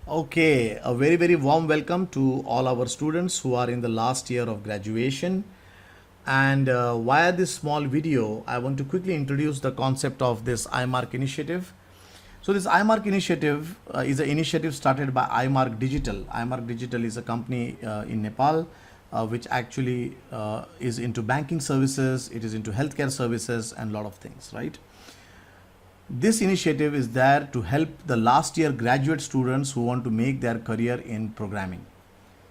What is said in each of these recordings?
Okay, a very, very warm welcome to all our students who are in the last year of graduation. And via this small video, I want to quickly introduce the concept of this iMark initiative. So this iMark initiative is an initiative started by iMark Digital. iMark Digital is a company in Nepal which actually is into banking services, it is into healthcare services and a lot of things, right? This initiative is there to help the last year graduate students who want to make their career in programming.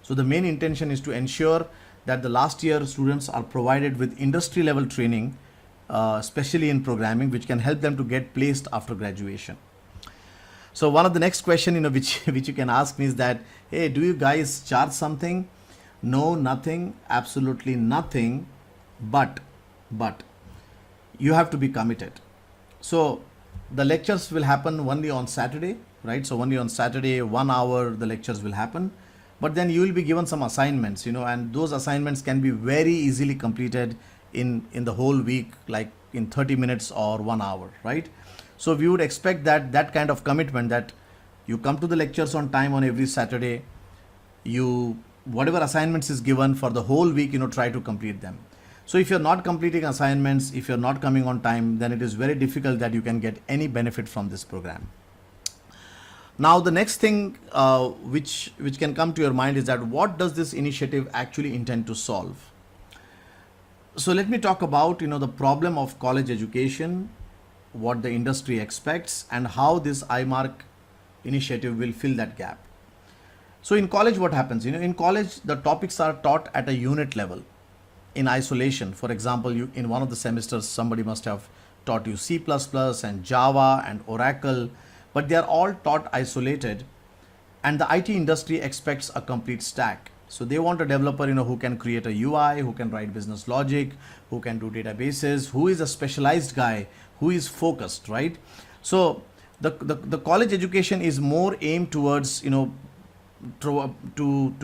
So the main intention is to ensure that the last year students are provided with industry level training, especially in programming, which can help them to get placed after graduation. So one of the next question, which you can ask me is that, hey, do you guys charge something? No, nothing, absolutely nothing, but you have to be committed. So the lectures will happen only on Saturday, right? So only on Saturday, 1 hour, the lectures will happen. But then you will be given some assignments, and those assignments can be very easily completed in the whole week, like in 30 minutes or 1 hour, right? So we would expect that kind of commitment, that you come to the lectures on time on every Saturday, you whatever assignments is given for the whole week, try to complete them. So if you're not completing assignments, if you're not coming on time, then it is very difficult that you can get any benefit from this program. Now the next thing which can come to your mind is that what does this initiative actually intend to solve? So let me talk about the problem of college education, what the industry expects, and how this iMark initiative will fill that gap. So in college, what happens? In college, the topics are taught at a unit level in isolation. For example, in one of the semesters, somebody must have taught you C++ and Java and Oracle, but they are all taught isolated, and the IT industry expects a complete stack. So they want a developer, who can create a UI, who can write business logic, who can do databases, who is a specialized guy, who is focused, right? So the college education is more aimed towards, to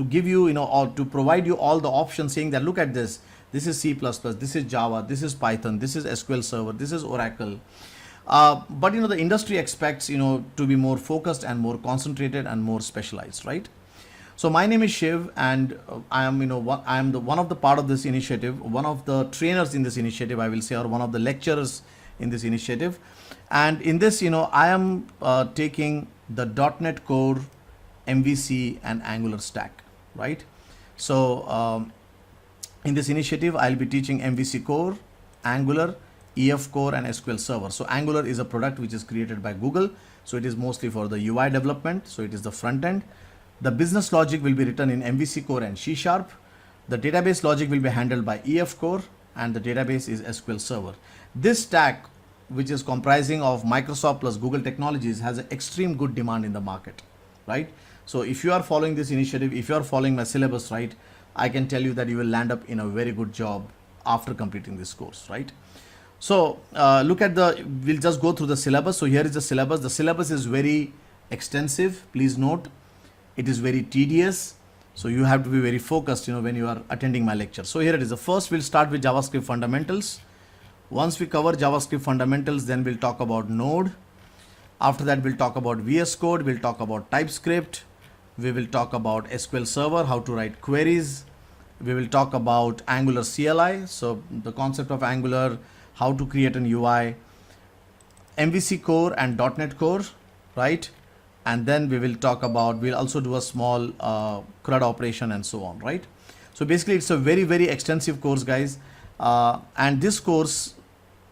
give you, or to provide you all the options, saying that look at this is C++, this is Java, this is Python, this is SQL Server, this is Oracle. But the industry expects to be more focused and more concentrated and more specialized, right? So my name is Shiv, and I am one of the part of this initiative, one of the trainers in this initiative, I will say, or one of the lecturers in this initiative. And in this, I am taking the .NET Core, MVC and Angular stack, right? So in this initiative, I'll be teaching MVC Core, Angular, EF Core and SQL Server. So Angular is a product which is created by Google. So it is mostly for the UI development. So it is the front end. The business logic will be written in MVC Core and C#. The database logic will be handled by EF Core, and the database is SQL Server. This stack, which is comprising of Microsoft plus Google technologies, has an extreme good demand in the market, right? So if you are following this initiative, if you are following my syllabus, right, I can tell you that you will land up in a very good job after completing this course, right? So we'll just go through the syllabus. So here is the syllabus. The syllabus is very extensive. Please note, it is very tedious. So you have to be very focused, when you are attending my lecture. So here it is. The first, we'll start with JavaScript fundamentals. Once we cover JavaScript fundamentals, then we'll talk about Node. After that, we'll talk about VS Code. We'll talk about TypeScript. We will talk about SQL Server, how to write queries. We will talk about Angular CLI, so the concept of Angular, how to create an UI, MVC Core and .NET Core, right? And then we'll also do a small CRUD operation and so on, right? So basically, it's a very, very extensive course, guys. And this course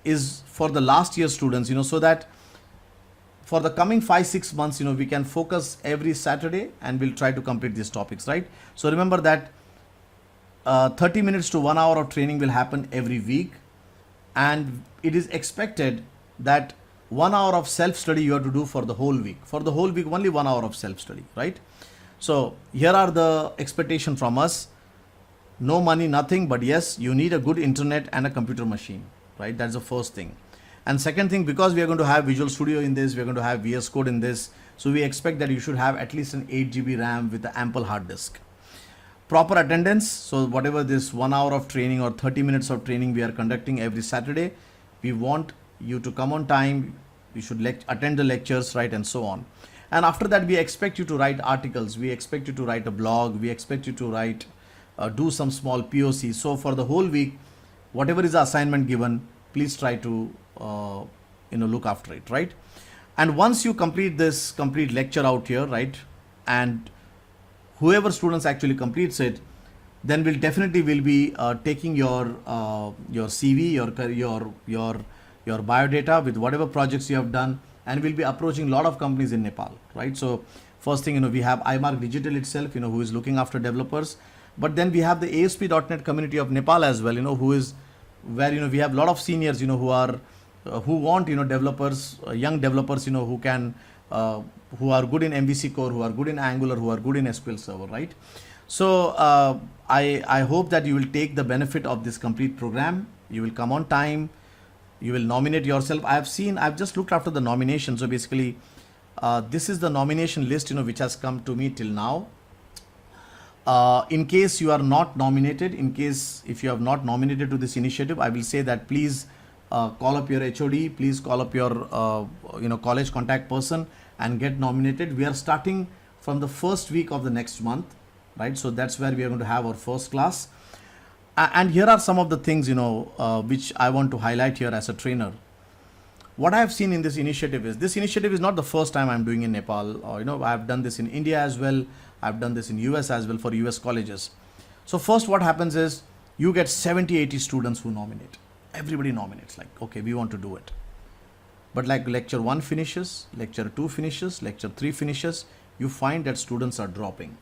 is for the last year students, so that for the coming 5-6 months, we can focus every Saturday and we'll try to complete these topics, right? So remember that 30 minutes to 1 hour of training will happen every week, and it is expected that 1 hour of self-study you have to do for the whole week. For the whole week, only 1 hour of self-study, right? So here are the expectations from us. No money, nothing, but yes, you need a good internet and a computer machine, right? That's the first thing. And second thing, because we are going to have Visual Studio in this, we are going to have VS Code in this, so we expect that you should have at least an 8 GB RAM with an ample hard disk. Proper attendance, so whatever this 1 hour of training or 30 minutes of training we are conducting every Saturday, we want you to come on time, you should attend the lectures, right, and so on. And after that, we expect you to write articles, we expect you to write a blog, we expect you to write, do some small POC. So for the whole week, whatever is the assignment given, please try to look after it, right? And once you complete this complete lecture out here, right, and whoever students actually completes it, then we'll definitely will be taking your CV, your biodata with whatever projects you have done, and we'll be approaching a lot of companies in Nepal, right? So first thing, we have iMark Digital itself, who is looking after developers, but then we have the ASP.NET community of Nepal as well, who is where we have a lot of seniors, who are who want developers, young developers, who can who are good in MVC Core, who are good in Angular, who are good in SQL Server, right? So I hope that you will take the benefit of this complete program. You will come on time. You will nominate yourself. I've just looked after the nomination. So basically, this is the nomination list, which has come to me till now. In case you are not nominated, if you have not nominated to this initiative, I will say that please call up your HOD, please call up your college contact person and get nominated. We are starting from the first week of the next month, right? So that's where we are going to have our first class. And here are some of the things, which I want to highlight here as a trainer. What I have seen in this initiative is not the first time I'm doing in Nepal. I've done this in India as well. I've done this in US as well for US colleges. So first what happens is you get 70, 80 students who nominate. Everybody nominates, like, okay, we want to do it. But like lecture 1 finishes, lecture 2 finishes, lecture 3 finishes, you find that students are dropping.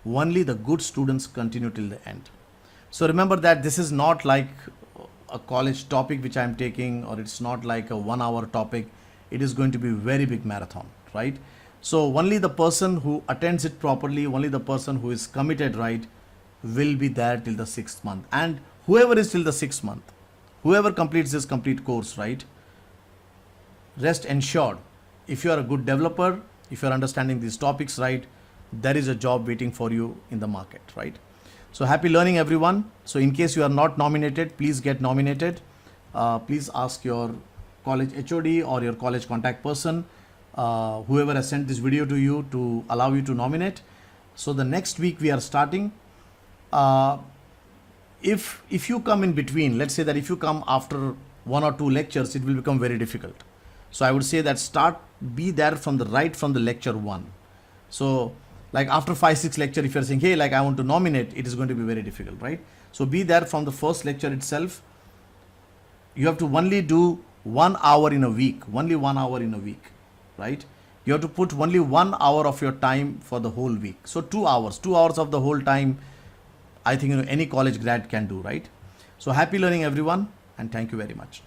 Only the good students continue till the end. So remember that this is not like a college topic which I'm taking, or it's not like a 1 hour topic. It is going to be a very big marathon, right? So only the person who attends it properly, only the person who is committed, right, will be there till the 6th month. And whoever is till the 6th month, whoever completes this complete course, right, rest ensured, if you are a good developer, if you are understanding these topics right, there is a job waiting for you in the market, right? So happy learning, everyone. So in case you are not nominated, please get nominated. Please ask your college HOD or your college contact person, whoever has sent this video to you, to allow you to nominate. So the next week we are starting. If you come in between, let's say that if you come after 1 or 2 lectures, it will become very difficult. So I would say that be there from the lecture 1. So like after 5-6 lecture, if you're saying, hey, like I want to nominate, it is going to be very difficult, right? So be there from the first lecture itself. You have to only do 1 hour in a week, only 1 hour in a week, right? You have to put only 1 hour of your time for the whole week. So 2 hours of the whole time, I think any college grad can do, right? So happy learning, everyone, and thank you very much.